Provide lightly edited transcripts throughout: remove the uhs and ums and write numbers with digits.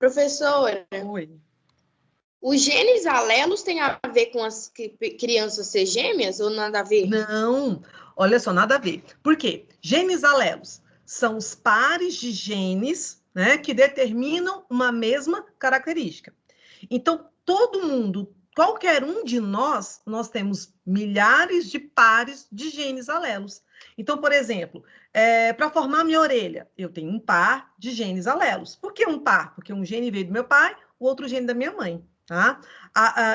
Professora, Oi. os genes alelos têm a ver com as crianças ser gêmeas ou nada a ver? Não, olha só, nada a ver. Por quê? Genes alelos são os pares de genes, né, que determinam uma mesma característica. Então, todo mundo, qualquer um de nós temos milhares de pares de genes alelos. Então, por exemplo, para formar minha orelha, eu tenho um par de genes alelos. Por que um par? Porque um gene veio do meu pai, o outro gene da minha mãe, tá?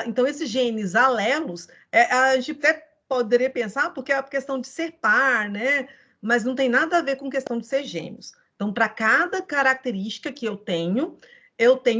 Então, esses genes alelos, a gente até poderia pensar porque é a questão de ser par, né? Mas não tem nada a ver com questão de ser gêmeos. Então, para cada característica que eu tenho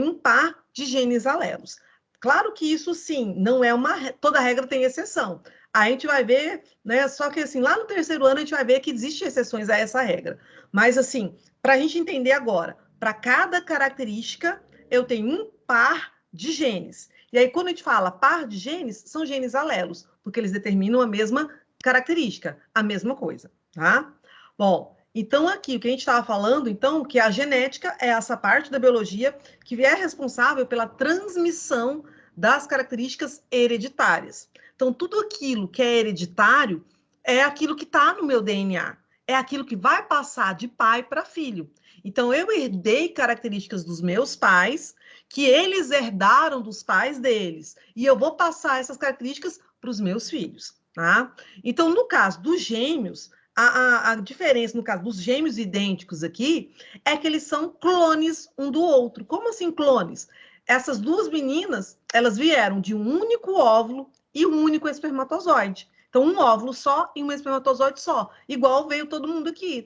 um par de genes alelos. Claro que isso, sim, não é toda regra tem exceção. A gente vai ver, né? Só que, assim, lá no terceiro ano a gente vai ver que existem exceções a essa regra. Mas, assim, para a gente entender agora, para cada característica, eu tenho um par de genes. E aí, quando a gente fala par de genes, são genes alelos, porque eles determinam a mesma característica, a mesma coisa, tá? Bom, então aqui o que a gente estava falando, então, que a genética é essa parte da biologia que é responsável pela transmissão das características hereditárias. Então, tudo aquilo que é hereditário é aquilo que está no meu DNA, é aquilo que vai passar de pai para filho. Então, eu herdei características dos meus pais, que eles herdaram dos pais deles, e eu vou passar essas características para os meus filhos, tá? Então, no caso dos gêmeos, a diferença, no caso dos gêmeos idênticos aqui, é que eles são clones um do outro. Como assim clones? Essas duas meninas, elas vieram de um único óvulo e um único espermatozoide. Então, um óvulo só e um espermatozoide só. Igual veio todo mundo aqui,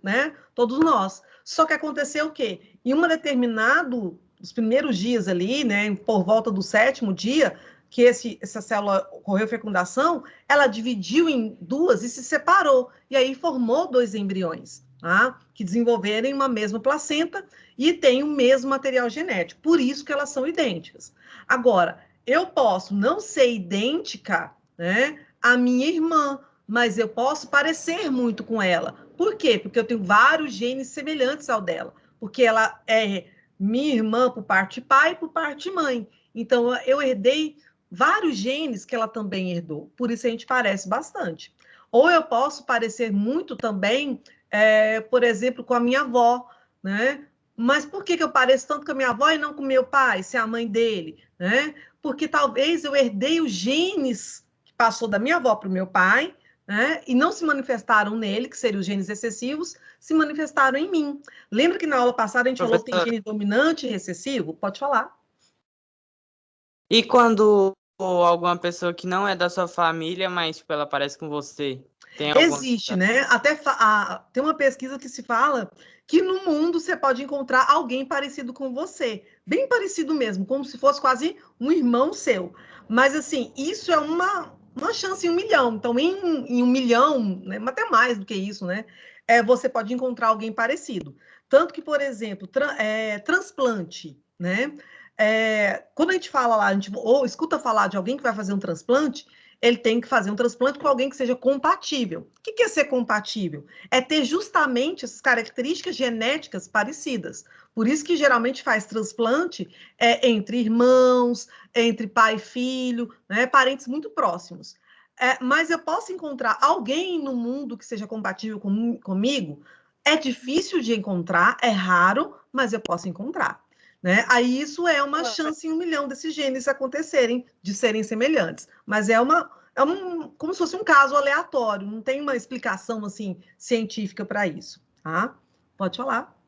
né? Todos nós. Só que aconteceu o quê? Em uma determinado, os primeiros dias ali, né? Por volta do 7º dia, que essa célula ocorreu fecundação, ela dividiu em duas e se separou. E aí formou 2 embriões, tá? Que desenvolverem uma mesma placenta e têm o mesmo material genético. Por isso que elas são idênticas. Agora, eu posso não ser idêntica, né, à minha irmã, mas eu posso parecer muito com ela. Por quê? Porque eu tenho vários genes semelhantes ao dela. Porque ela é minha irmã por parte de pai e por parte de mãe. Então, eu herdei vários genes que ela também herdou. Por isso a gente parece bastante. Ou eu posso parecer muito também, por exemplo, com a minha avó, né? Mas por que eu pareço tanto com a minha avó e não com meu pai, se é a mãe dele, né? Porque talvez eu herdei os genes que passou da minha avó para o meu pai, né? E não se manifestaram nele, que seriam os genes excessivos, se manifestaram em mim. Lembra que na aula passada a gente falou que tem gene dominante e recessivo? Pode falar. E quando alguma pessoa que não é da sua família, mas tipo, ela parece com você? Existe, né? Até tem uma pesquisa que se fala que no mundo você pode encontrar alguém parecido com você, bem parecido mesmo, como se fosse quase um irmão seu. Mas assim, isso é uma chance em 1 milhão. Então, em 1 milhão, né, até mais do que isso, né? Você pode encontrar alguém parecido. Tanto que, por exemplo, transplante, né? Quando a gente fala lá, ou escuta falar de alguém que vai fazer um transplante, ele tem que fazer um transplante com alguém que seja compatível. O que é ser compatível? É ter justamente essas características genéticas parecidas. Por isso que geralmente faz transplante entre irmãos, entre pai e filho, né, parentes muito próximos. Mas eu posso encontrar alguém no mundo que seja compatível comigo? É difícil de encontrar, é raro, mas eu posso encontrar. Né? Aí isso é uma chance em 1 milhão desses genes acontecerem, de serem semelhantes. Mas como se fosse um caso aleatório, não tem uma explicação assim científica para isso. Tá? Pode falar.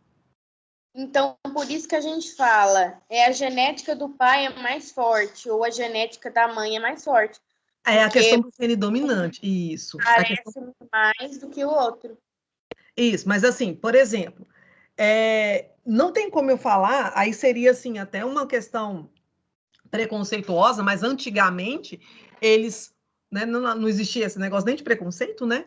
Então, por isso que a gente fala, a genética do pai é mais forte, ou a genética da mãe é mais forte. É a questão do gene dominante, isso. Parece mais do que o outro. Isso, mas assim, por exemplo, não tem como eu falar, aí seria assim, até uma questão preconceituosa, mas antigamente eles, né, não existia esse negócio nem de preconceito, né?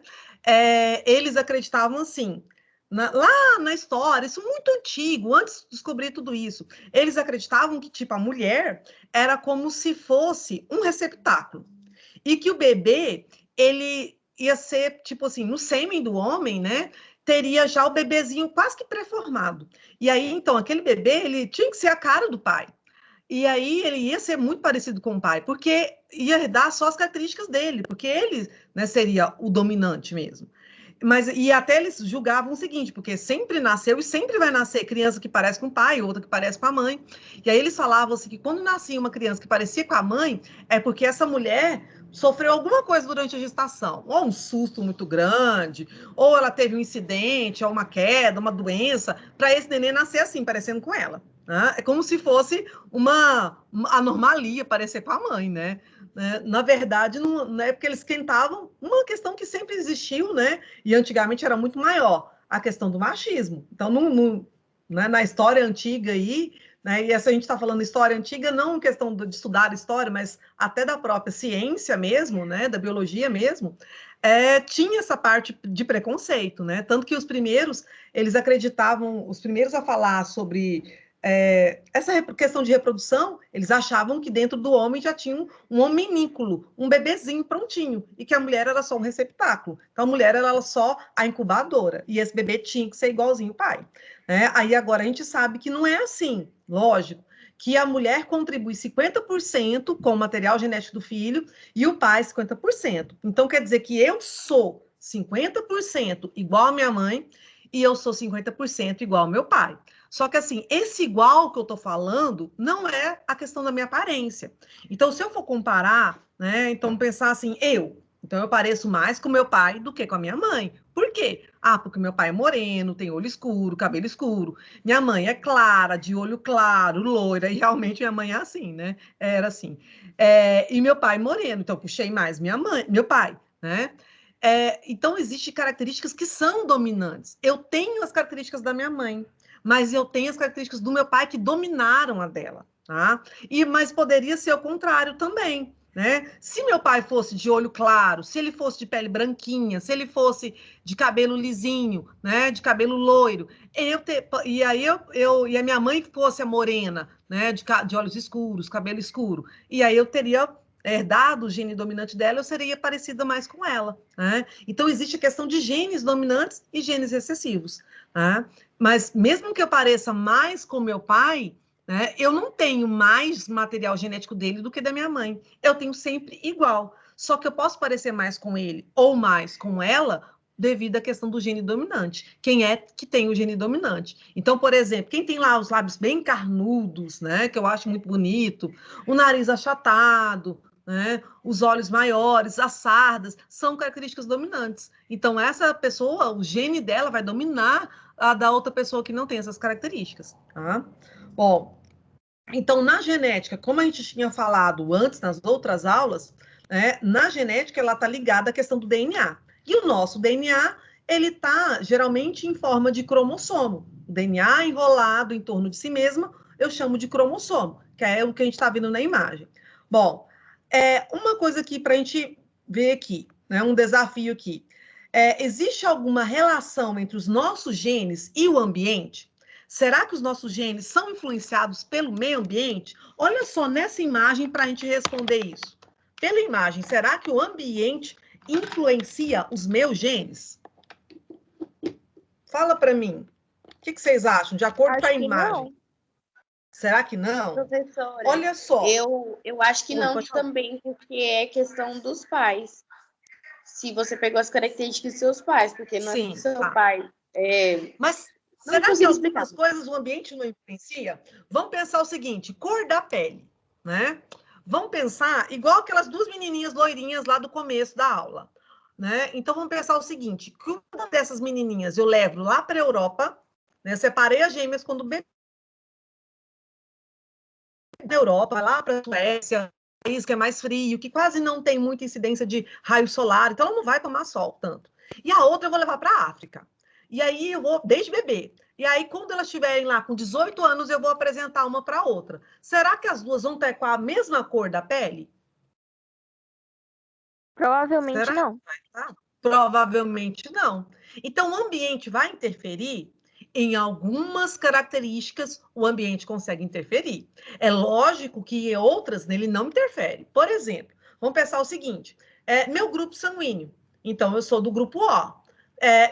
Eles acreditavam assim, lá na história, isso muito antigo, antes de descobrir tudo isso, eles acreditavam que tipo a mulher era como se fosse um receptáculo e que o bebê ele ia ser tipo assim no sêmen do homem, né? teria já o bebezinho quase que pré-formado. E aí, então, aquele bebê, ele tinha que ser a cara do pai. E aí ele ia ser muito parecido com o pai, porque ia herdar só as características dele, porque ele, né, seria o dominante mesmo. E até eles julgavam o seguinte, porque sempre nasceu e sempre vai nascer criança que parece com o pai, outra que parece com a mãe. E aí eles falavam assim, que quando nascia uma criança que parecia com a mãe, é porque essa mulher sofreu alguma coisa durante a gestação, ou um susto muito grande, ou ela teve um incidente, ou uma queda, uma doença, para esse neném nascer assim, parecendo com ela. Né? É como se fosse uma anomalia parecer com a mãe, né? Na verdade, não é porque eles esquentavam uma questão que sempre existiu, né? E antigamente era muito maior, a questão do machismo. Então, né, na história antiga aí, né, e essa a gente está falando história antiga, não questão de estudar história, mas até da própria ciência mesmo, né, da biologia mesmo, tinha essa parte de preconceito, né? Tanto que os primeiros, eles acreditavam, os primeiros a falar sobre essa questão de reprodução, eles achavam que dentro do homem já tinha um hominículo, um bebezinho prontinho, e que a mulher era só um receptáculo. Então, a mulher era só a incubadora, e esse bebê tinha que ser igualzinho o pai. Né? Aí, agora, a gente sabe que não é assim, lógico, que a mulher contribui 50% com o material genético do filho e o pai 50%. Então, quer dizer que eu sou 50% igual a minha mãe e eu sou 50% igual ao meu pai. Só que, assim, esse igual que eu tô falando não é a questão da minha aparência. Então, se eu for comparar, né, então pensar assim, então eu pareço mais com meu pai do que com a minha mãe. Por quê? Ah, porque meu pai é moreno, tem olho escuro, cabelo escuro. Minha mãe é clara, de olho claro, loira, e realmente minha mãe é assim, né? Era assim. E meu pai é moreno, então eu puxei mais meu pai, né? Então, existem características que são dominantes. Eu tenho as características da minha mãe, mas eu tenho as características do meu pai que dominaram a dela, tá? Mas poderia ser o contrário também, né? Se meu pai fosse de olho claro, se ele fosse de pele branquinha, se ele fosse de cabelo lisinho, né, de cabelo loiro, e a minha mãe fosse a morena, né, de olhos escuros, cabelo escuro, e aí eu teria herdado o gene dominante dela, eu seria parecida mais com ela, né? Então existe a questão de genes dominantes e genes recessivos, né? Mas mesmo que eu pareça mais com meu pai, né, eu não tenho mais material genético dele do que da minha mãe. Eu tenho sempre igual. Só que eu posso parecer mais com ele ou mais com ela devido à questão do gene dominante. Quem é que tem o gene dominante? Então, por exemplo, quem tem lá os lábios bem carnudos, né, que eu acho muito bonito, o nariz achatado, né, os olhos maiores, as sardas, são características dominantes. Então, essa pessoa, o gene dela vai dominar a da outra pessoa que não tem essas características. Tá? Bom, então, na genética, como a gente tinha falado antes, nas outras aulas, né, na genética ela está ligada à questão do DNA. E o nosso DNA, ele está geralmente em forma de cromossomo. O DNA enrolado em torno de si mesmo, eu chamo de cromossomo, que é o que a gente está vendo na imagem. Bom, uma coisa aqui para a gente ver aqui, né, um desafio aqui. Existe alguma relação entre os nossos genes e o ambiente? Será que os nossos genes são influenciados pelo meio ambiente? Olha só nessa imagem para a gente responder isso. Pela imagem, será que o ambiente influencia os meus genes? Fala para mim. O que vocês acham, de acordo com a imagem? Não. Será que não? Professora, olha só. Eu acho que não também, porque é questão dos pais. Se você pegou as características dos seus pais, porque não é do seu pai. Mas será que algumas coisas o ambiente não influencia? Vamos pensar o seguinte, cor da pele, né? Vamos pensar igual aquelas duas menininhas loirinhas lá do começo da aula, né? Então, vamos pensar o seguinte, que uma dessas menininhas eu levo lá para a Europa, né? Separei as gêmeas quando bebê da Europa, lá para a Suécia, país que é mais frio, que quase não tem muita incidência de raio solar, então ela não vai tomar sol tanto. E a outra eu vou levar para a África. E aí eu vou, desde bebê. E aí, quando elas estiverem lá com 18 anos, eu vou apresentar uma para a outra. Será que as duas vão ter com a mesma cor da pele? Provavelmente Será? não. Provavelmente não. Então, o ambiente vai interferir? Em algumas características, o ambiente consegue interferir. É lógico que em outras, nele não interfere. Por exemplo, vamos pensar o seguinte, meu grupo sanguíneo. Então, eu sou do grupo O.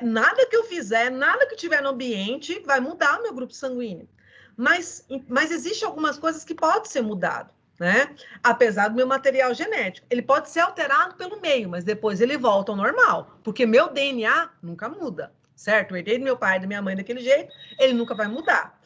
nada que eu fizer, nada que tiver no ambiente vai mudar o meu grupo sanguíneo. Mas existem algumas coisas que podem ser mudadas, né? Apesar do meu material genético. Ele pode ser alterado pelo meio, mas depois ele volta ao normal, porque meu DNA nunca muda, certo? Eu herdei do meu pai e da minha mãe daquele jeito, ele nunca vai mudar.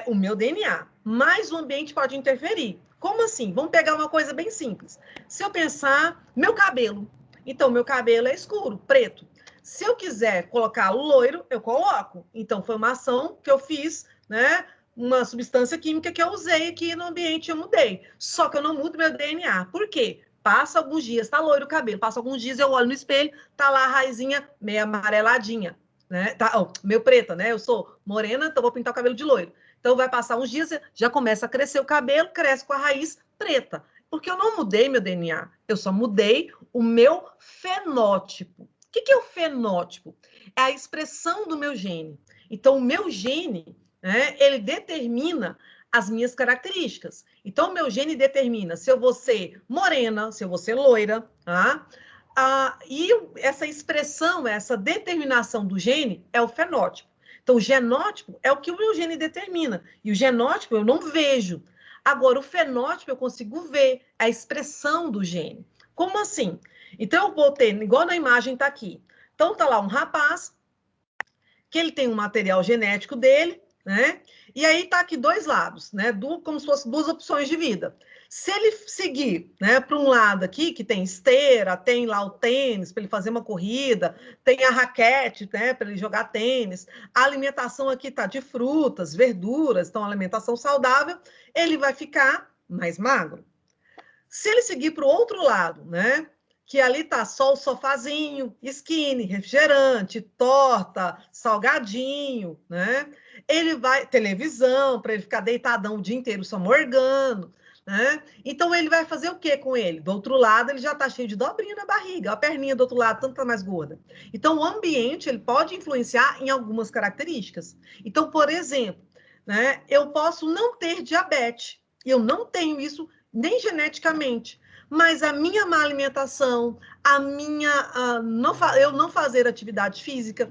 O meu DNA. Mas o ambiente pode interferir. Como assim? Vamos pegar uma coisa bem simples. Se eu pensar, meu cabelo. Então, meu cabelo é escuro, preto. Se eu quiser colocar loiro, eu coloco. Então, foi uma ação que eu fiz, né? Uma substância química que eu usei aqui no ambiente, eu mudei. Só que eu não mudo meu DNA. Por quê? Passa alguns dias, tá loiro o cabelo. Passa alguns dias, eu olho no espelho, tá lá a raizinha meio amareladinha, né? Tá, meio preta, né? Eu sou morena, então vou pintar o cabelo de loiro. Então vai passar uns dias, já começa a crescer o cabelo, cresce com a raiz preta. Porque eu não mudei meu DNA, eu só mudei o meu fenótipo. O que é o fenótipo? É a expressão do meu gene. Então, o meu gene, né, ele determina as minhas características. Então, o meu gene determina se eu vou ser morena, se eu vou ser loira, tá? E essa expressão, essa determinação do gene é o fenótipo. Então, o genótipo é o que o meu gene determina. E o genótipo eu não vejo. Agora, o fenótipo eu consigo ver, a expressão do gene. Como assim? Então, eu vou ter, igual na imagem está aqui. Então, está lá um rapaz, que ele tem um material genético dele, né? E aí está aqui dois lados, né? Como se fossem duas opções de vida. Se ele seguir, né, para um lado aqui, que tem esteira, tem lá o tênis para ele fazer uma corrida, tem a raquete, né, para ele jogar tênis, a alimentação aqui está de frutas, verduras, então alimentação saudável, ele vai ficar mais magro. Se ele seguir para o outro lado, né, que ali tá só o sofazinho, skinny, refrigerante, torta, salgadinho, né? Ele vai, televisão, para ele ficar deitadão o dia inteiro só morgando, né? Então, ele vai fazer o que com ele? Do outro lado, ele já tá cheio de dobrinha na barriga, a perninha do outro lado, tanto tá mais gorda. Então, o ambiente, ele pode influenciar em algumas características. Então, por exemplo, né, eu posso não ter diabetes, eu não tenho isso nem geneticamente, mas a minha má alimentação, eu não fazer atividade física,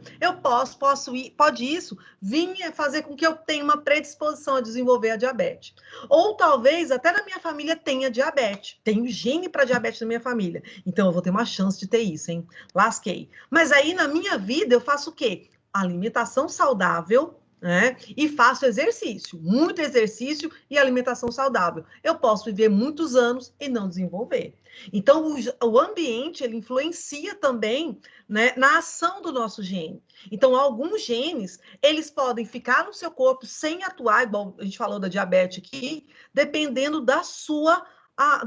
pode isso vir fazer com que eu tenha uma predisposição a desenvolver a diabetes. Ou talvez até na minha família tenha diabetes. Tenho gene para diabetes na minha família. Então eu vou ter uma chance de ter isso, hein? Lasquei. Mas aí na minha vida eu faço o quê? Alimentação saudável, né? E faço exercício, muito exercício e alimentação saudável. Eu posso viver muitos anos e não desenvolver. Então, o ambiente, ele influencia também, né, na ação do nosso gene. Então, alguns genes, eles podem ficar no seu corpo sem atuar, igual a gente falou da diabetes aqui, dependendo da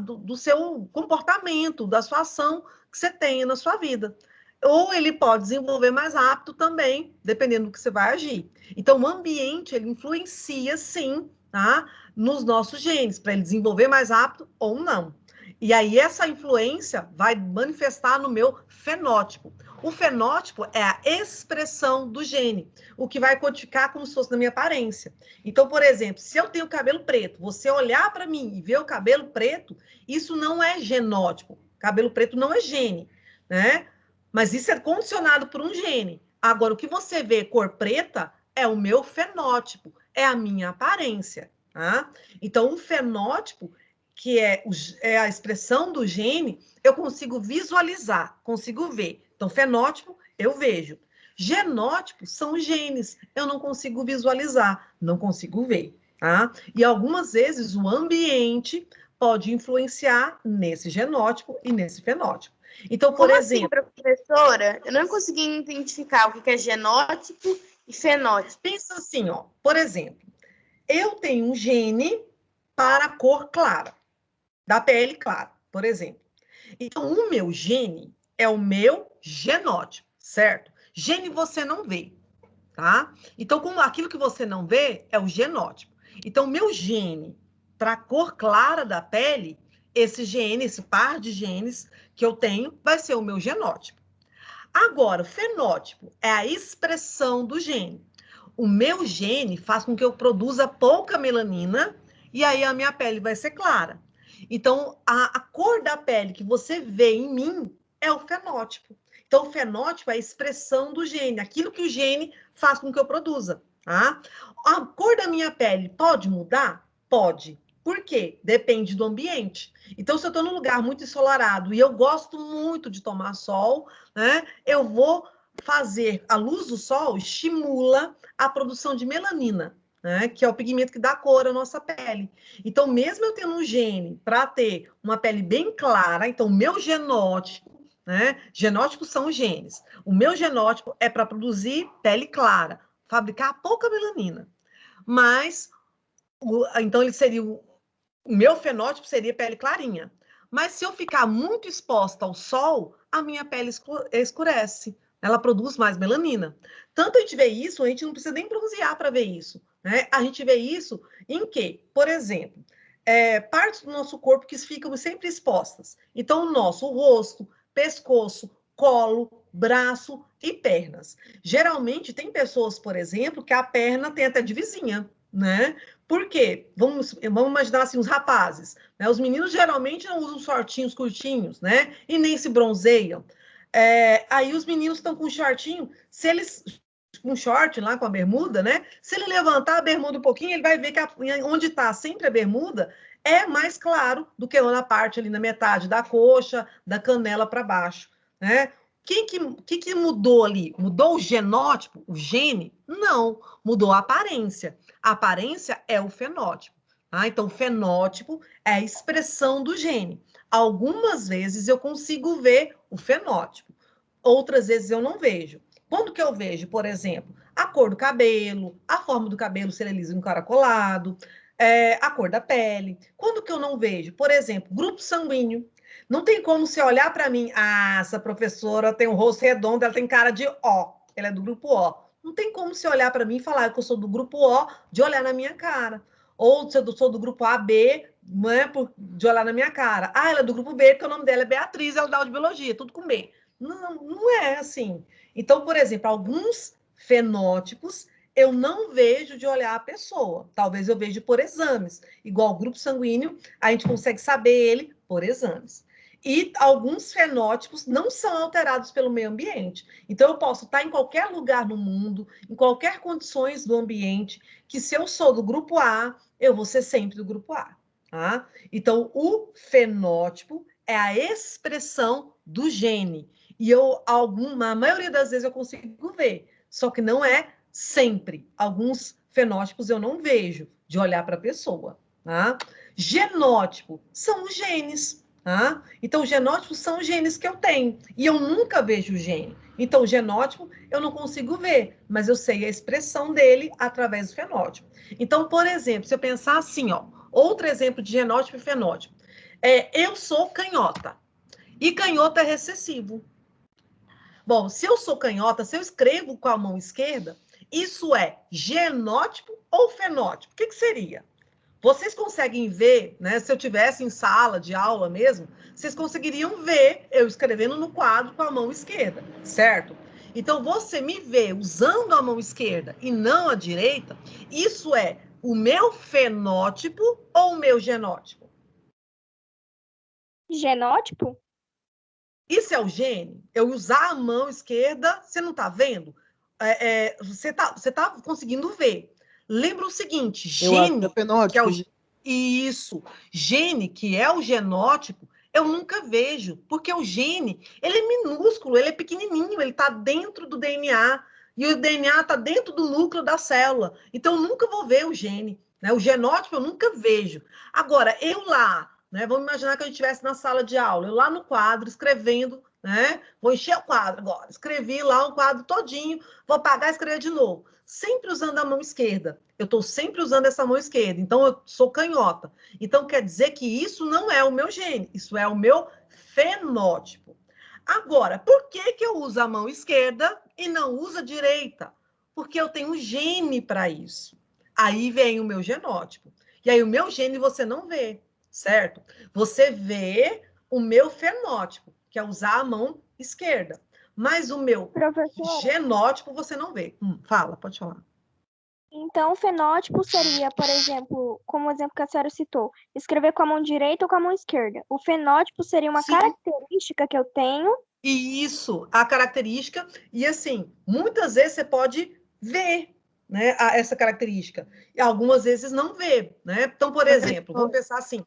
do seu comportamento, da sua ação que você tenha na sua vida. Ou ele pode desenvolver mais rápido também, dependendo do que você vai agir. Então, o ambiente, ele influencia, sim, tá? Nos nossos genes, para ele desenvolver mais rápido ou não. E aí, essa influência vai manifestar no meu fenótipo. O fenótipo é a expressão do gene, o que vai codificar como se fosse na minha aparência. Então, por exemplo, se eu tenho cabelo preto, você olhar para mim e ver o cabelo preto, isso não é genótipo. Cabelo preto não é gene, né? Mas isso é condicionado por um gene. Agora, o que você vê cor preta é o meu fenótipo, é a minha aparência. Tá? Então, o fenótipo, que é a expressão do gene, eu consigo visualizar, consigo ver. Então, fenótipo, eu vejo. Genótipo são genes, eu não consigo visualizar, não consigo ver. Tá? E algumas vezes o ambiente pode influenciar nesse genótipo e nesse fenótipo. Então, por exemplo... Assim, professora, eu não consegui identificar o que é genótipo e fenótipo. Pensa assim, ó, por exemplo, eu tenho um gene para a cor clara, da pele clara, por exemplo. Então, o meu gene é o meu genótipo, certo? Gene você não vê, tá? Então, como aquilo que você não vê é o genótipo. Então, o meu gene para a cor clara da pele, esse gene, esse par de genes que eu tenho, vai ser o meu genótipo. Agora, o fenótipo é a expressão do gene. O meu gene faz com que eu produza pouca melanina e aí a minha pele vai ser clara. Então, a cor da pele que você vê em mim é o fenótipo. Então, o fenótipo é a expressão do gene, aquilo que o gene faz com que eu produza, tá? A cor da minha pele pode mudar? Pode. Por quê? Depende do ambiente. Então, se eu estou num lugar muito ensolarado e eu gosto muito de tomar sol, né, eu vou fazer, a luz do sol estimula a produção de melanina, né, que é o pigmento que dá cor à nossa pele. Então, mesmo eu tendo um gene para ter uma pele bem clara, então, o meu genótipo, né, genótipos são os genes. O meu genótipo é para produzir pele clara, fabricar pouca melanina. Mas, então, ele seria o meu fenótipo seria pele clarinha. Mas se eu ficar muito exposta ao sol, a minha pele escurece. Ela produz mais melanina. Tanto a gente vê isso, a gente não precisa nem bronzear para ver isso, né? A gente vê isso em quê? Por exemplo, partes do nosso corpo que ficam sempre expostas. Então, o nosso rosto, pescoço, colo, braço e pernas. Geralmente, tem pessoas, por exemplo, que a perna tem até de vizinha, né? Por quê? Vamos imaginar assim, os rapazes, né? Os meninos geralmente não usam shortinhos curtinhos, né? E nem se bronzeiam. Aí os meninos estão com shortinho, se eles com short lá com a bermuda, né? Se ele levantar a bermuda um pouquinho, ele vai ver que onde está sempre a bermuda é mais claro do que na parte ali na metade da coxa, da canela para baixo, né? O que mudou ali? Mudou o genótipo, o gene? Não, mudou a aparência. A aparência é o fenótipo. Tá? Então, o fenótipo é a expressão do gene. Algumas vezes eu consigo ver o fenótipo, outras vezes eu não vejo. Quando que eu vejo, por exemplo, a cor do cabelo, a forma do cabelo ser liso e encaracolado, a cor da pele. Quando que eu não vejo? Por exemplo, grupo sanguíneo. Não tem como você olhar para mim, essa professora tem um rosto redondo, ela tem cara de O, ela é do grupo O. Não tem como você olhar para mim e falar que eu sou do grupo O, de olhar na minha cara. Ou se eu sou do grupo AB, não é de olhar na minha cara. Ela é do grupo B, porque o nome dela é Beatriz, ela dá aula de biologia, tudo com B. Não, não é assim. Então, por exemplo, alguns fenótipos eu não vejo de olhar a pessoa. Talvez eu veja por exames. Igual o grupo sanguíneo, a gente consegue saber ele por exames. E alguns fenótipos não são alterados pelo meio ambiente. Então, eu posso estar em qualquer lugar no mundo, em qualquer condições do ambiente, que se eu sou do grupo A, eu vou ser sempre do grupo A. Tá? Então, o fenótipo é a expressão do gene. E a maioria das vezes eu consigo ver, só que não é sempre. Alguns fenótipos eu não vejo de olhar para a pessoa. Tá? Genótipo são os genes. Tá? Então, genótipos são os genes que eu tenho. E eu nunca vejo o gene. Então, o genótipo eu não consigo ver, mas eu sei a expressão dele através do fenótipo. Então, por exemplo, se eu pensar assim, ó, outro exemplo de genótipo e fenótipo. Eu sou canhota. E canhoto é recessivo. Bom, se eu sou canhota, se eu escrevo com a mão esquerda, isso é genótipo ou fenótipo? O que seria? Vocês conseguem ver, né? Se eu tivesse em sala de aula mesmo, vocês conseguiriam ver eu escrevendo no quadro com a mão esquerda, certo? Então, você me vê usando a mão esquerda e não a direita, isso é o meu fenótipo ou o meu genótipo? Genótipo? Isso é o gene? Eu usar a mão esquerda, você não está vendo? Você tá conseguindo ver. Lembra o seguinte, gene, que é o isso, gene, que é o genótipo, eu nunca vejo, porque o gene, ele é minúsculo, ele é pequenininho, ele está dentro do DNA, e o DNA está dentro do núcleo da célula. Então, eu nunca vou ver o gene, né? O genótipo eu nunca vejo. Agora, eu lá, né? Vamos imaginar que a gente estivesse na sala de aula, eu lá no quadro, escrevendo, né? Vou encher o quadro agora. Escrevi lá um quadro todinho, vou apagar e escrever de novo. Sempre usando a mão esquerda. Eu estou sempre usando essa mão esquerda. Então, eu sou canhota. Então, quer dizer que isso não é o meu gene. Isso é o meu fenótipo. Agora, por que eu uso a mão esquerda e não uso a direita? Porque eu tenho um gene para isso. Aí vem o meu genótipo. E aí, o meu gene você não vê, certo? Você vê o meu fenótipo, que é usar a mão esquerda. Mas o meu genótipo você não vê. Fala, pode falar. Então, o fenótipo seria, por exemplo, como o exemplo que a senhora citou, escrever com a mão direita ou com a mão esquerda. O fenótipo seria uma característica que eu tenho E isso, a característica, e assim, muitas vezes você pode ver, né, essa característica, e algumas vezes não vê, né? Então, por exemplo, vamos pensar assim,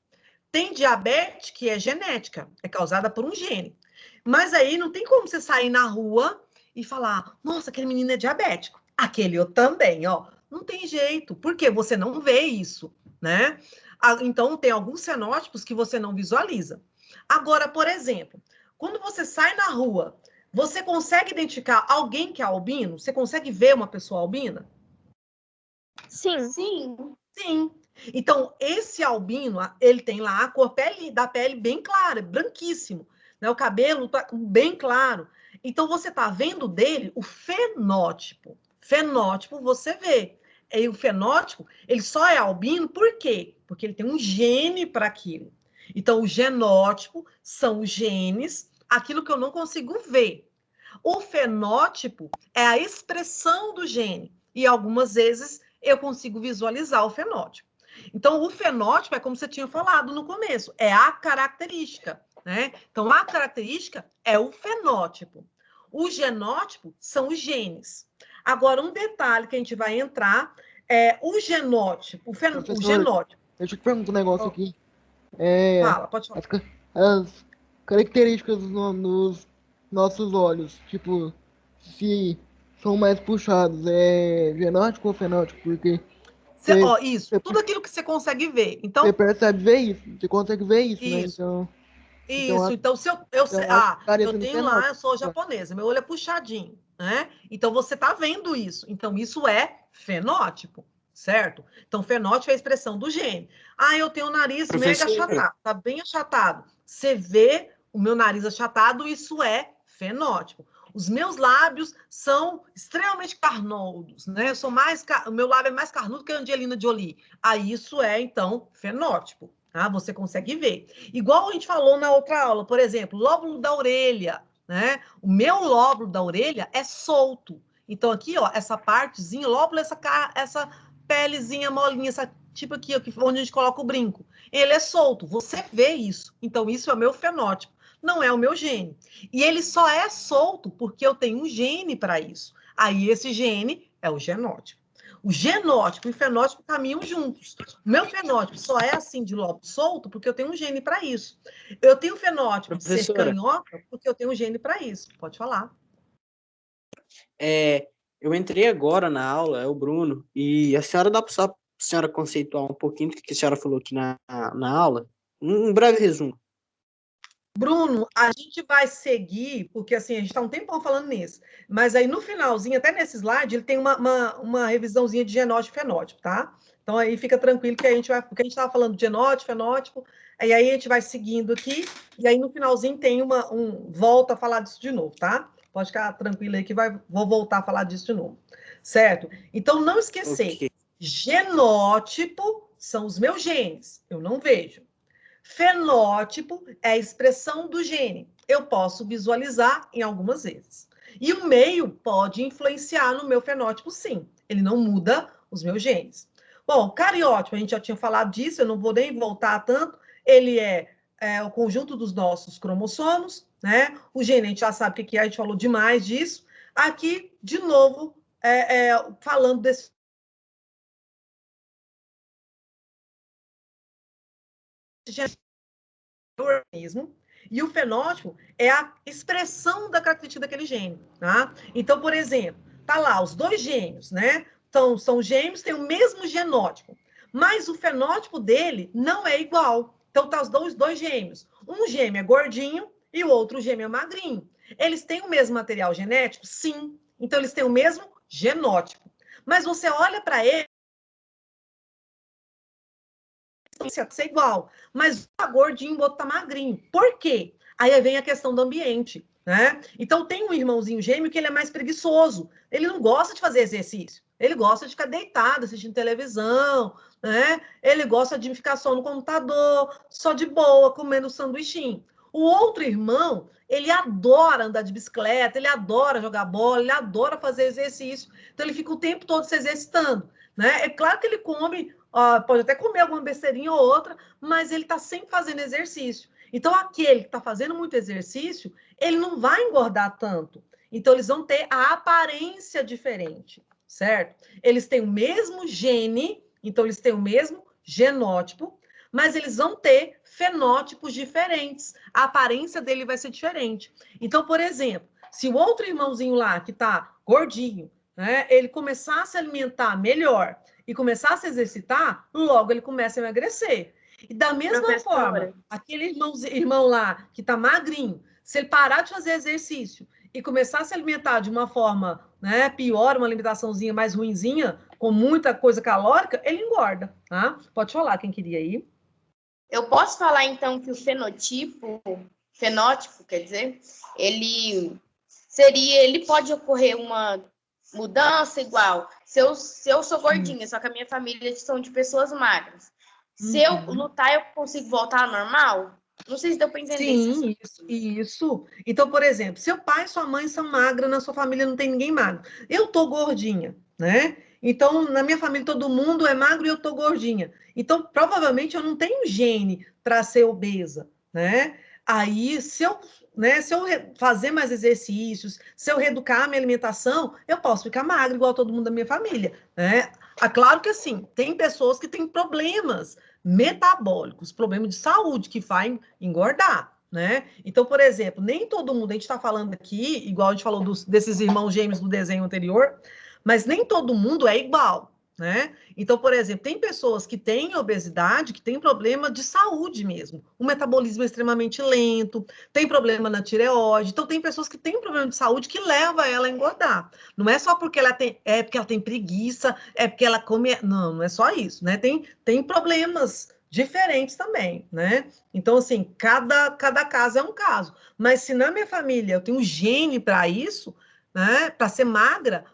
tem diabetes que é genética, é causada por um gene. Mas aí não tem como você sair na rua e falar, nossa, aquele menino é diabético, aquele eu também, ó. Não tem jeito, porque você não vê isso, né? Então, tem alguns fenótipos que você não visualiza. Agora, por exemplo, quando você sai na rua, você consegue identificar alguém que é albino? Você consegue ver uma pessoa albina? Sim. Sim. Então, esse albino, ele tem lá a cor da pele bem clara, branquíssimo, né? O cabelo tá bem claro. Então, você está vendo dele o fenótipo. Fenótipo você vê. E o fenótipo, ele só é albino por quê? Porque ele tem um gene para aquilo. Então, o genótipo são os genes, aquilo que eu não consigo ver. O fenótipo é a expressão do gene. E algumas vezes eu consigo visualizar o fenótipo. Então, o fenótipo é como você tinha falado no começo, é a característica, né? Então, a característica é o fenótipo. O genótipo são os genes. Agora, um detalhe que a gente vai entrar é o genótipo. O genótipo. Deixa eu te perguntar um negócio aqui. Fala, pode falar. As características nos nossos olhos, tipo, se são mais puxados, é genótipo ou fenótipo? Porque isso, tudo aquilo que você consegue ver. Então, você percebe ver isso, você consegue ver isso, né? Então, eu tenho lá, eu sou japonesa, meu olho é puxadinho, né? Então, você está vendo isso. Então, isso é fenótipo, certo? Então, fenótipo é a expressão do gene. Eu tenho o nariz mega achatado, tá bem achatado. Você vê o meu nariz achatado, isso é fenótipo. Os meus lábios são extremamente carnudos, né? O meu lábio é mais carnudo que a Angelina Jolie. Isso é, então, fenótipo. Tá? Você consegue ver. Igual a gente falou na outra aula, por exemplo, lóbulo da orelha, né? O meu lóbulo da orelha é solto. Então, aqui, ó, essa partezinha, lóbulo, essa pelezinha molinha, essa tipo aqui, onde a gente coloca o brinco. Ele é solto. Você vê isso. Então, isso é o meu fenótipo. Não é o meu gene. E ele só é solto porque eu tenho um gene para isso. Aí, esse gene é o genótipo. O genótipo e o fenótipo caminham juntos. O meu fenótipo só é assim de lóbulo solto porque eu tenho um gene para isso. Eu tenho o fenótipo de ser canhota porque eu tenho um gene para isso. Pode falar. Eu entrei agora na aula, é o Bruno, e a senhora dá para a senhora conceituar um pouquinho do que a senhora falou aqui na aula? Um breve resumo. Bruno, a gente vai seguir, porque assim, a gente está um tempão falando nisso, mas aí no finalzinho, até nesse slide, ele tem uma revisãozinha de genótipo e fenótipo, tá? Então aí fica tranquilo que a gente vai, porque a gente estava falando de genótipo, fenótipo, aí a gente vai seguindo aqui, e aí no finalzinho tem volta a falar disso de novo, tá? Pode ficar tranquilo aí que vou voltar a falar disso de novo, certo? Então não esquecer, genótipo são os meus genes, eu não vejo. Fenótipo é a expressão do gene. Eu posso visualizar em algumas vezes. E o meio pode influenciar no meu fenótipo, sim. Ele não muda os meus genes. Bom, cariótipo, a gente já tinha falado disso, eu não vou nem voltar tanto. Ele é o conjunto dos nossos cromossomos, né? O gene, a gente já sabe o que é, a gente falou demais disso. Aqui, de novo, falando desse organismo, e o fenótipo é a expressão da característica daquele gene, tá? Então, por exemplo, tá lá os dois gêmeos, né? Então, são gêmeos, têm o mesmo genótipo, mas o fenótipo dele não é igual. Então, tá os dois gêmeos. Um gêmeo é gordinho e o outro gêmeo é magrinho. Eles têm o mesmo material genético? Sim. Então, eles têm o mesmo genótipo. Mas você olha para ele, ser igual, mas um tá gordinho, o outro tá magrinho. Por quê? Aí vem a questão do ambiente, né? Então tem um irmãozinho gêmeo que ele é mais preguiçoso, ele não gosta de fazer exercício, ele gosta de ficar deitado, assistindo televisão, né? Ele gosta de ficar só no computador, só de boa, comendo sanduichinho. O outro irmão, ele adora andar de bicicleta, ele adora jogar bola, ele adora fazer exercício, então ele fica o tempo todo se exercitando, né? É claro que ele come, pode até comer alguma besteirinha ou outra, mas ele está sempre fazendo exercício. Então, aquele que está fazendo muito exercício, ele não vai engordar tanto. Então, eles vão ter a aparência diferente, certo? Eles têm o mesmo gene, então eles têm o mesmo genótipo, mas eles vão ter fenótipos diferentes. A aparência dele vai ser diferente. Então, por exemplo, se o outro irmãozinho lá, que está gordinho, né, ele começar a se alimentar melhor e começar a se exercitar, logo ele começa a emagrecer. E da mesma forma, aquele irmão lá que está magrinho, se ele parar de fazer exercício e começar a se alimentar de uma forma, né, pior, uma alimentaçãozinha mais ruinzinha, com muita coisa calórica, ele engorda, tá? Pode falar, quem queria ir. Eu posso falar, então, que o fenótipo, quer dizer, ele pode ocorrer uma mudança igual. Se eu sou gordinha, só que a minha família são de pessoas magras. Se eu lutar, eu consigo voltar ao normal? Não sei se deu para entender. Sim, isso. Então, por exemplo, seu pai e sua mãe são magras, na sua família não tem ninguém magro. Eu tô gordinha, né? Então, na minha família, todo mundo é magro e eu tô gordinha. Então, provavelmente, eu não tenho gene para ser obesa, né? Aí, se eu fazer mais exercícios, se eu reeducar a minha alimentação, eu posso ficar magra, igual todo mundo da minha família, né? É claro que, assim, tem pessoas que têm problemas metabólicos, problemas de saúde, que fazem engordar, né? Então, por exemplo, nem todo mundo, a gente está falando aqui, igual a gente falou desses irmãos gêmeos do desenho anterior, mas nem todo mundo é igual, né? Então, por exemplo, tem pessoas que têm obesidade, que têm problema de saúde mesmo. O metabolismo é extremamente lento, tem problema na tireoide. Então, tem pessoas que têm problema de saúde que leva ela a engordar. Não é só porque porque ela tem preguiça, é porque ela come... Não é só isso, né? Tem problemas diferentes também, né? Então, assim, cada caso é um caso. Mas se na minha família eu tenho um gene para isso, né? Para ser magra,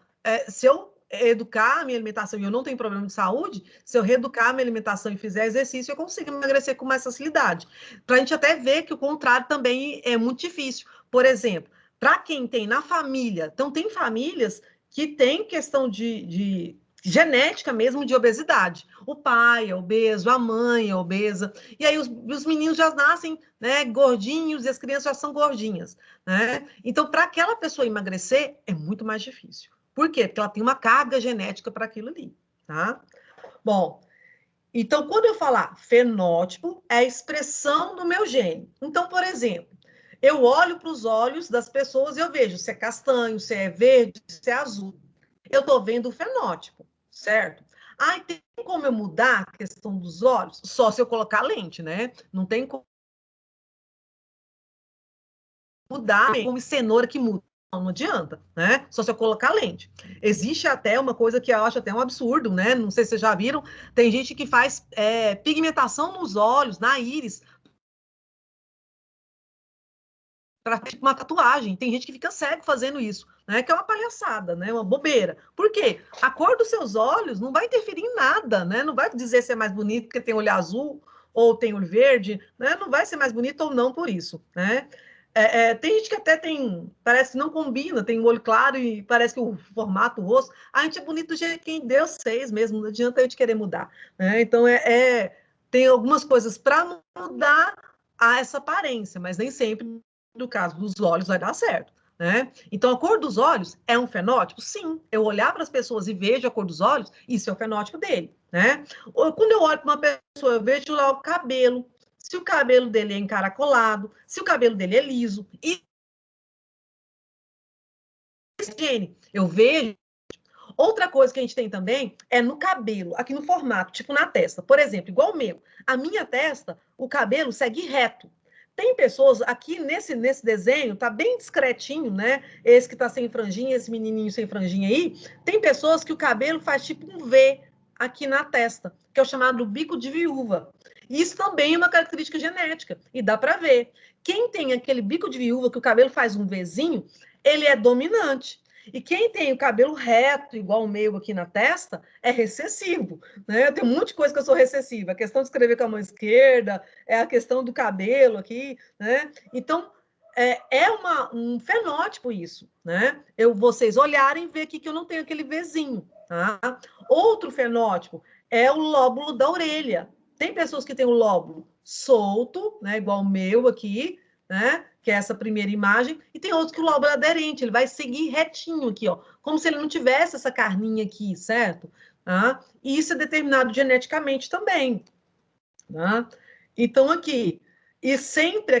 se eu educar a minha alimentação e eu não tenho problema de saúde, se eu reeducar a minha alimentação e fizer exercício, eu consigo emagrecer com mais facilidade. Para a gente até ver que o contrário também é muito difícil. Por exemplo, para quem tem na família, então tem famílias que têm questão de genética mesmo de obesidade. O pai é obeso, a mãe é obesa, e aí os meninos já nascem, né, gordinhos e as crianças já são gordinhas, né? Então, para aquela pessoa emagrecer, é muito mais difícil. Por quê? Porque ela tem uma carga genética para aquilo ali, tá? Bom, então, quando eu falar fenótipo, é a expressão do meu gene. Então, por exemplo, eu olho para os olhos das pessoas e eu vejo se é castanho, se é verde, se é azul. Eu estou vendo o fenótipo, certo? Tem como eu mudar a questão dos olhos? Só se eu colocar lente, né? Não tem como mudar como cenoura que muda. Não adianta, né? Só se eu colocar lente. Existe até uma coisa que eu acho até um absurdo, né? Não sei se vocês já viram. Tem gente que faz pigmentação nos olhos, na íris, para uma tatuagem. Tem gente que fica cego fazendo isso, né? Que é uma palhaçada, né? Uma bobeira. Por quê? A cor dos seus olhos não vai interferir em nada, né? Não vai dizer se é mais bonito porque tem olho azul ou tem olho verde, né? Não vai ser mais bonito ou não por isso, né? Tem gente que até parece que não combina, tem um olho claro e parece que o formato, o rosto, a gente é bonito do jeito que Deus fez mesmo, não adianta a gente querer mudar, né? Então, tem algumas coisas para mudar essa aparência, mas nem sempre, no caso dos olhos, vai dar certo, né? Então, a cor dos olhos é um fenótipo? Sim. Eu olhar para as pessoas e vejo a cor dos olhos, isso é o fenótipo dele, né? Quando eu olho para uma pessoa, eu vejo lá o cabelo, se o cabelo dele é encaracolado, se o cabelo dele é liso. E eu vejo. Outra coisa que a gente tem também é no cabelo, aqui no formato, tipo na testa. Por exemplo, igual o meu. A minha testa, o cabelo segue reto. Tem pessoas, aqui nesse desenho, tá bem discretinho, né? Esse que tá sem franjinha, esse menininho sem franjinha aí. Tem pessoas que o cabelo faz tipo um V aqui na testa, que é o chamado bico de viúva. Isso também é uma característica genética, e dá para ver. Quem tem aquele bico de viúva, que o cabelo faz um Vzinho, ele é dominante. E quem tem o cabelo reto, igual o meu aqui na testa, é recessivo, né? Eu tenho um monte de coisa que eu sou recessiva. A questão de escrever com a mão esquerda, é a questão do cabelo aqui, né? Então, um fenótipo isso, né? Vocês olharem e ver aqui que eu não tenho aquele Vzinho, tá? Outro fenótipo é o lóbulo da orelha. Tem pessoas que têm o lóbulo solto, né? Igual o meu aqui, né? Que é essa primeira imagem, e tem outros que o lobo é aderente, ele vai seguir retinho aqui, ó, como se ele não tivesse essa carninha aqui, certo? Tá? E isso é determinado geneticamente também, tá? Então, aqui, e sempre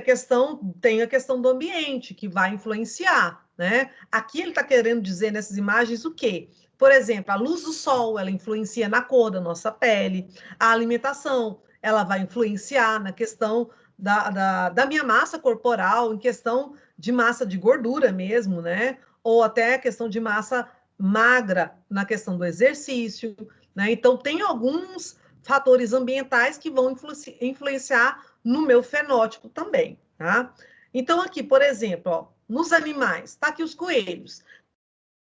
tem a questão do ambiente, que vai influenciar, né? Aqui ele está querendo dizer nessas imagens o quê? Por exemplo, a luz do sol, ela influencia na cor da nossa pele, a alimentação, ela vai influenciar na questão da minha massa corporal, em questão de massa de gordura mesmo, né? Ou até a questão de massa magra na questão do exercício, né? Então, tem alguns fatores ambientais que vão influenciar no meu fenótipo também, tá? Então, aqui, por exemplo, ó, nos animais, tá aqui os coelhos.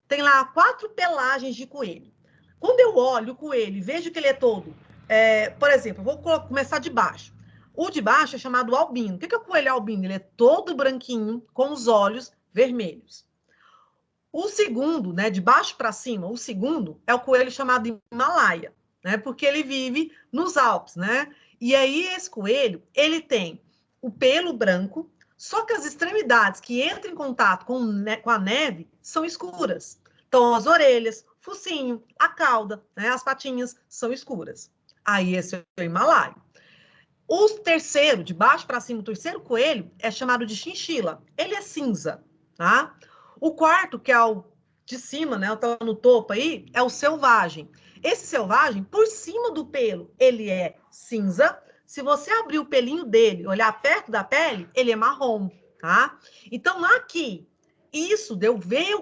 Tem lá 4 pelagens de coelho. Quando eu olho o coelho e vejo que ele é todo... por exemplo, eu vou começar de baixo. O de baixo é chamado albino. O que é o coelho albino? Ele é todo branquinho, com os olhos vermelhos. O segundo, né, de baixo para cima, o segundo é o coelho chamado Himalaia, né, porque ele vive nos Alpes, né? E aí esse coelho, ele tem o pelo branco, só que as extremidades que entram em contato com a neve são escuras. Então, as orelhas, focinho, a cauda, né, as patinhas são escuras. Aí esse é o Himalaia. O terceiro, de baixo para cima, o terceiro coelho é chamado de chinchila. Ele é cinza, tá? O quarto, que é o de cima, né? Tá no topo aí, é o selvagem. Esse selvagem, por cima do pelo, ele é cinza. Se você abrir o pelinho dele, olhar perto da pele, ele é marrom, tá? Então, aqui, isso de eu ver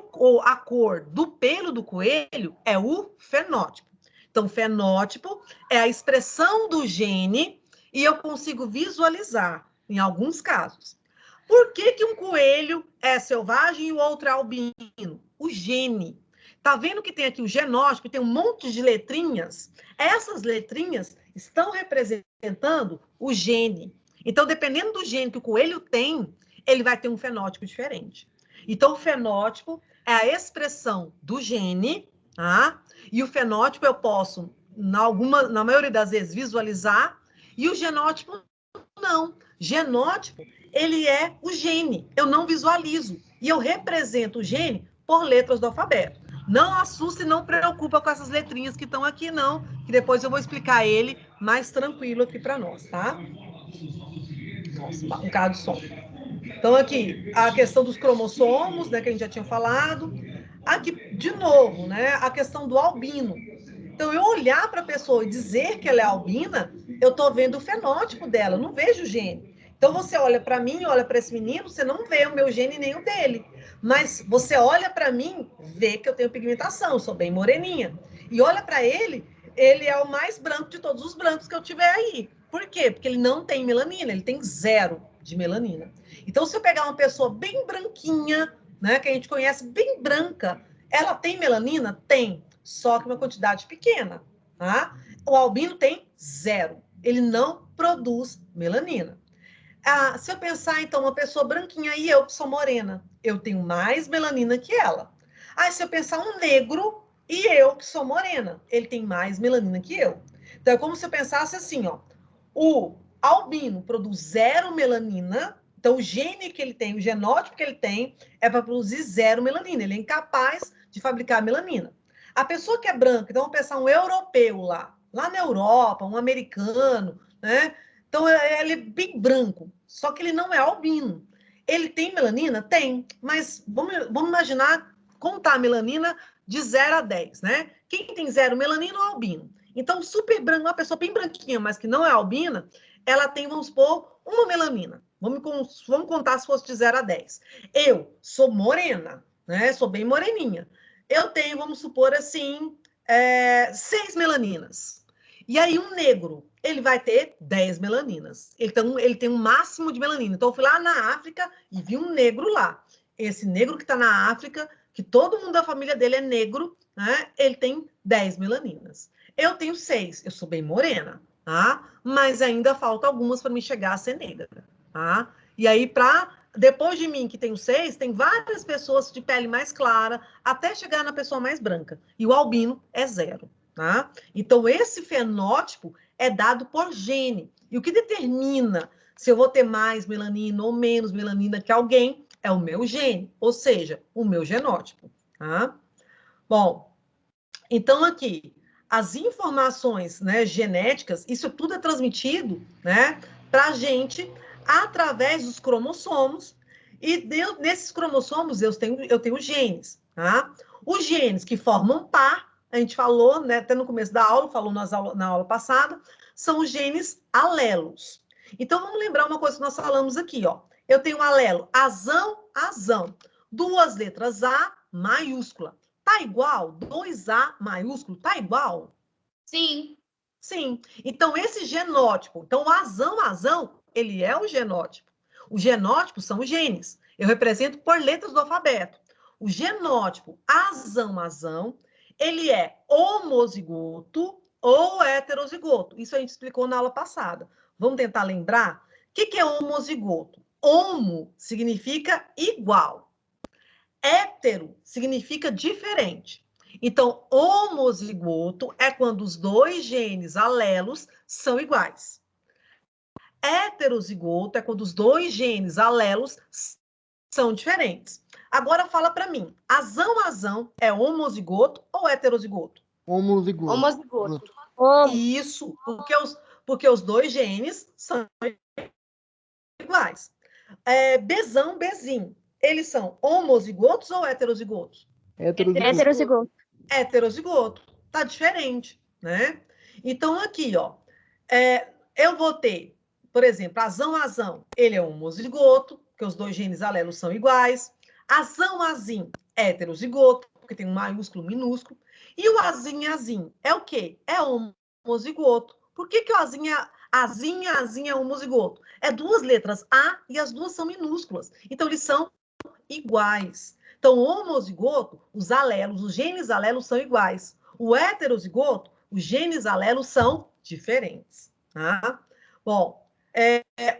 a cor do pelo do coelho é o fenótipo. Então, fenótipo é a expressão do gene e eu consigo visualizar, em alguns casos. Por que um coelho é selvagem e o outro é albino? O gene. Tá vendo que tem aqui o genótipo, tem um monte de letrinhas? Essas letrinhas estão representando o gene. Então, dependendo do gene que o coelho tem, ele vai ter um fenótipo diferente. Então, o fenótipo é a expressão do gene, tá? E o fenótipo eu posso, na maioria das vezes, visualizar, e o genótipo não. Genótipo, ele é o gene. Eu não visualizo. E eu represento o gene por letras do alfabeto. Não assusta e não preocupa com essas letrinhas que estão aqui, não. Que depois eu vou explicar ele mais tranquilo aqui para nós, tá? Nossa, um carro de som. Então, aqui, a questão dos cromossomos, né, que a gente já tinha falado. Aqui, de novo, né, a questão do albino. Então, eu olhar para a pessoa e dizer que ela é albina, eu estou vendo o fenótipo dela, eu não vejo o gene. Então, você olha para mim, olha para esse menino, você não vê o meu gene nem o dele. Mas você olha para mim, vê que eu tenho pigmentação, eu sou bem moreninha. E olha para ele, ele é o mais branco de todos os brancos que eu tiver aí. Por quê? Porque ele não tem melanina, ele tem 0 de melanina. Então, se eu pegar uma pessoa bem branquinha, né, que a gente conhece, bem branca, ela tem melanina? Tem. Só que uma quantidade pequena, tá? O albino tem 0. Ele não produz melanina. Se eu pensar, então, uma pessoa branquinha e eu que sou morena, eu tenho mais melanina que ela. Se eu pensar um negro e eu que sou morena, ele tem mais melanina que eu. Então, é como se eu pensasse assim, ó. O albino produz 0 melanina, então o gene que ele tem, o genótipo que ele tem, é para produzir 0 melanina. Ele é incapaz de fabricar melanina. A pessoa que é branca, então vamos pensar um europeu lá na Europa, um americano, né? Então ele é bem branco, só que ele não é albino. Ele tem melanina? Tem, mas vamos imaginar contar a melanina de 0 a 10, né? Quem tem 0 melanina é albino. Então, super branco, uma pessoa bem branquinha, mas que não é albina, ela tem, vamos supor, uma melanina. Vamos contar se fosse de 0 a 10. Eu sou morena, né? Sou bem moreninha. Eu tenho, vamos supor assim, 6 melaninas. E aí um negro, ele vai ter 10 melaninas. Então, ele tem um máximo de melanina. Então, eu fui lá na África e vi um negro lá. Esse negro que está na África, que todo mundo da família dele é negro, né? Ele tem 10 melaninas. Eu tenho 6, eu sou bem morena, tá? Mas ainda falta algumas para me chegar a ser negra, tá? E aí, depois de mim, que tenho 6, tem várias pessoas de pele mais clara, até chegar na pessoa mais branca. E o albino é 0, tá? Então, esse fenótipo é dado por gene. E o que determina se eu vou ter mais melanina ou menos melanina que alguém é o meu gene, ou seja, o meu genótipo. Tá? Bom, então aqui, as informações, né, genéticas, isso tudo é transmitido, né, para a gente através dos cromossomos, e nesses cromossomos eu tenho genes. Tá? Os genes que formam par, a gente falou, né, até no começo da aula, falou na aula passada, são os genes alelos. Então, vamos lembrar uma coisa que nós falamos aqui, ó. Eu tenho um alelo azão, azão. Duas letras A maiúscula. Tá igual? 2A maiúsculo, tá igual? Sim. Sim. Então, esse genótipo, então o azão, azão, ele é o genótipo. Os genótipos são os genes. Eu represento por letras do alfabeto. O genótipo azão, azão, ele é homozigoto ou heterozigoto. Isso a gente explicou na aula passada. Vamos tentar lembrar? O que é homozigoto? Homo significa igual. Hétero significa diferente. Então, homozigoto é quando os dois genes alelos são iguais. Heterozigoto é quando os dois genes alelos são diferentes. Agora fala para mim, azão, azão é homozigoto ou heterozigoto? Homozigoto. Homozigoto. Isso, porque os dois genes são iguais. Bezão, bezinho, eles são homozigotos ou heterozigotos? Heterozigoto. Heterozigoto, tá diferente, né? Então, aqui, ó, eu vou ter, por exemplo, azão, azão, ele é homozigoto, porque os dois genes alelos são iguais. Azão, azim, heterozigoto, porque tem um maiúsculo, minúsculo. E o azinho, azim, é o quê? É homozigoto. Por que o azinho, azim é homozigoto? É duas letras A e as duas são minúsculas. Então, eles são iguais. Então, o homozigoto, os alelos, os genes alelos são iguais. O heterozigoto, os genes alelos são diferentes. Tá? Bom,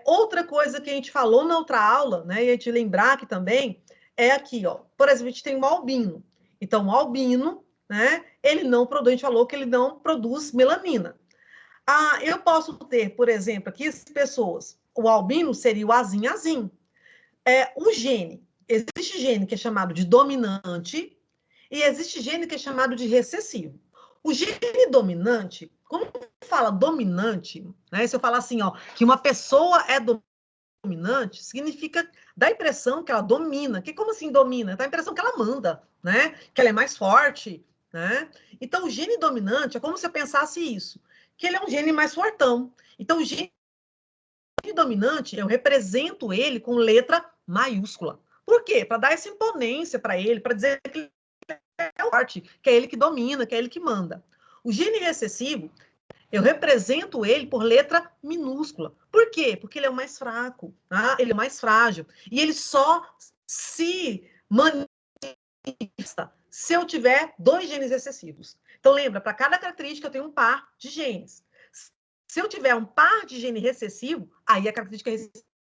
outra coisa que a gente falou na outra aula, né, e a gente lembrar aqui também, é aqui, ó. Por exemplo, a gente tem um albino. Então, o albino, né, ele não produz, a gente falou que ele não produz melanina. Eu posso ter, por exemplo, aqui as pessoas, o albino seria o azinho, azim. O gene, existe gene que é chamado de dominante e existe gene que é chamado de recessivo. O gene dominante, como fala dominante, né? Se eu falar assim, ó, que uma pessoa é dominante, significa, dá a impressão que ela domina. Que como assim domina? Dá a impressão que ela manda, né? Que ela é mais forte, né? Então, o gene dominante é como se eu pensasse isso, que ele é um gene mais fortão. Então, o gene dominante, eu represento ele com letra maiúscula. Por quê? Para dar essa imponência para ele, para dizer que é o forte, que é ele que domina, que é ele que manda. O gene recessivo, eu represento ele por letra minúscula. Por quê? Porque ele é o mais fraco, tá? Ele é mais frágil. E ele só se manifesta se eu tiver dois genes recessivos. Então, lembra, para cada característica eu tenho um par de genes. Se eu tiver um par de gene recessivo, aí a característica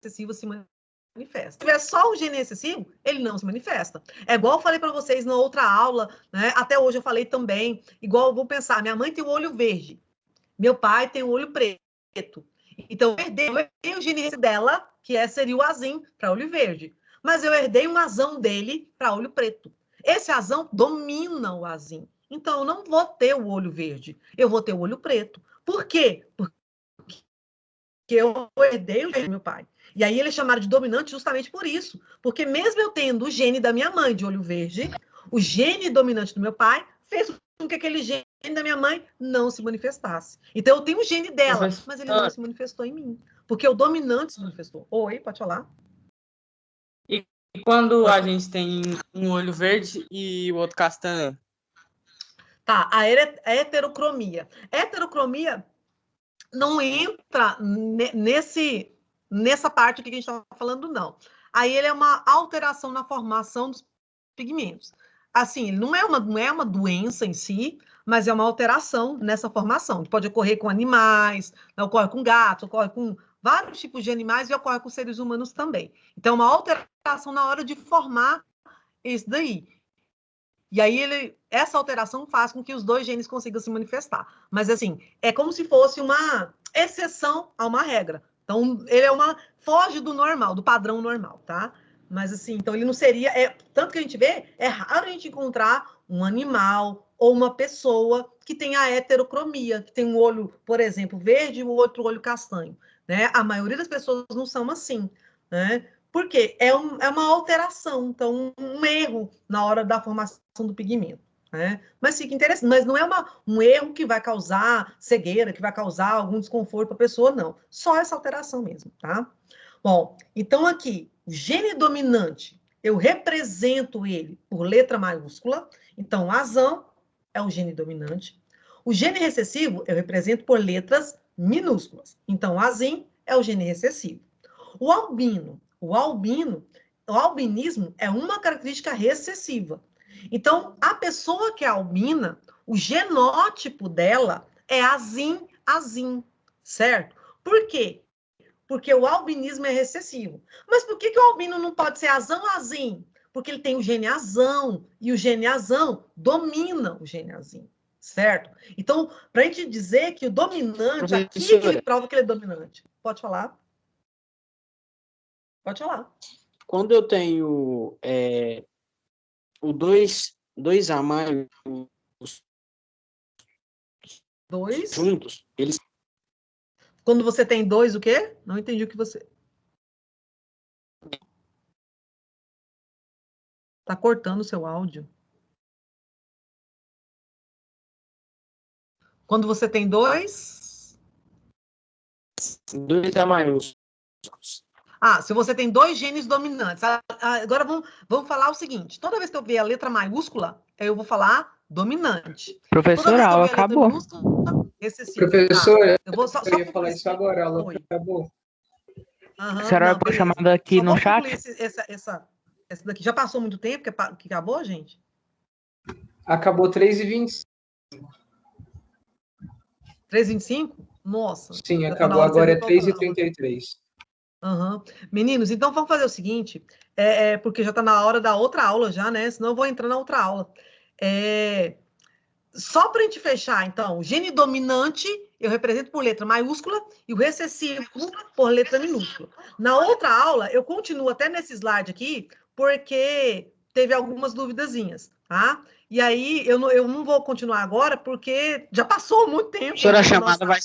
recessiva se manifesta. Se tiver só o gene recessivo, ele não se manifesta. É igual eu falei para vocês na outra aula, né? Até hoje eu falei também, igual eu vou pensar, minha mãe tem o olho verde, meu pai tem o olho preto. Então, eu herdei o gene dela, que seria o azim, para olho verde. Mas eu herdei um azão dele para olho preto. Esse azão domina o azim. Então, eu não vou ter o olho verde, eu vou ter o olho preto. Por quê? Porque eu herdei o gene do meu pai. E aí ele é chamado de dominante justamente por isso. Porque mesmo eu tendo o gene da minha mãe de olho verde, o gene dominante do meu pai fez com que aquele gene da minha mãe não se manifestasse. Então eu tenho o gene dela, mas ele não se manifestou em mim. Porque o dominante se manifestou. Oi, pode falar? E quando a gente tem um olho verde e o outro castanho? Tá, a heterocromia. Heterocromia não entra nessa parte que a gente está falando, não. Aí ele é uma alteração na formação dos pigmentos. Assim, ele não é uma doença em si, mas é uma alteração nessa formação. Pode ocorrer com animais, ocorre com gatos, ocorre com vários tipos de animais e ocorre com seres humanos também. Então, é uma alteração na hora de formar isso daí. E aí essa alteração faz com que os dois genes consigam se manifestar. Mas assim, é como se fosse uma exceção a uma regra. Então, ele foge do normal, do padrão normal, tá? Mas assim, então ele não seria, tanto que a gente vê, é raro a gente encontrar um animal ou uma pessoa que tenha a heterocromia, que tem um olho, por exemplo, verde e o outro olho castanho, né? A maioria das pessoas não são assim, né? Porque é uma alteração, então um erro na hora da formação do pigmento, né? Mas fica interessante, mas não é um erro que vai causar cegueira, que vai causar algum desconforto para a pessoa, não. Só essa alteração mesmo, tá? Bom, então aqui, o gene dominante, eu represento ele por letra maiúscula, então azão é o gene dominante. O gene recessivo eu represento por letras minúsculas, então azim é o gene recessivo. O albinismo é uma característica recessiva. Então, a pessoa que é albina, o genótipo dela é azim, certo? Por quê? Porque o albinismo é recessivo. Mas por que o albino não pode ser azim? Porque ele tem o gene azão, e o gene azão domina o gene azim, certo? Então, para a gente dizer que o dominante, aqui que ele prova que ele é dominante. Pode falar? Pode falar. Quando eu tenho o 2A mais juntos, eles... Quando você tem 2, o quê? Não entendi o que você... Tá cortando o seu áudio. Quando você tem 2... 2A maiúsculos. Se você tem 2 genes dominantes. Agora vamos falar o seguinte. Toda vez que eu ver a letra maiúscula, eu vou falar dominante. Professora, a aula acabou. Professora, eu ia falar isso agora, a aula acabou. A senhora foi chamada aqui no chat? Essa daqui já passou muito tempo que acabou, gente? Acabou 3h25. 3h25? Nossa. Sim, acabou. Agora é 3h33. Meninos, então vamos fazer o seguinte, porque já está na hora da outra aula já, né? Senão eu vou entrar na outra aula. Só para a gente fechar, então, o gene dominante eu represento por letra maiúscula e o recessivo por letra minúscula. Na outra aula, eu continuo até nesse slide aqui, porque teve algumas duvidazinhas, tá? E aí, eu não vou continuar agora, porque já passou muito tempo. Professora, a chamada vai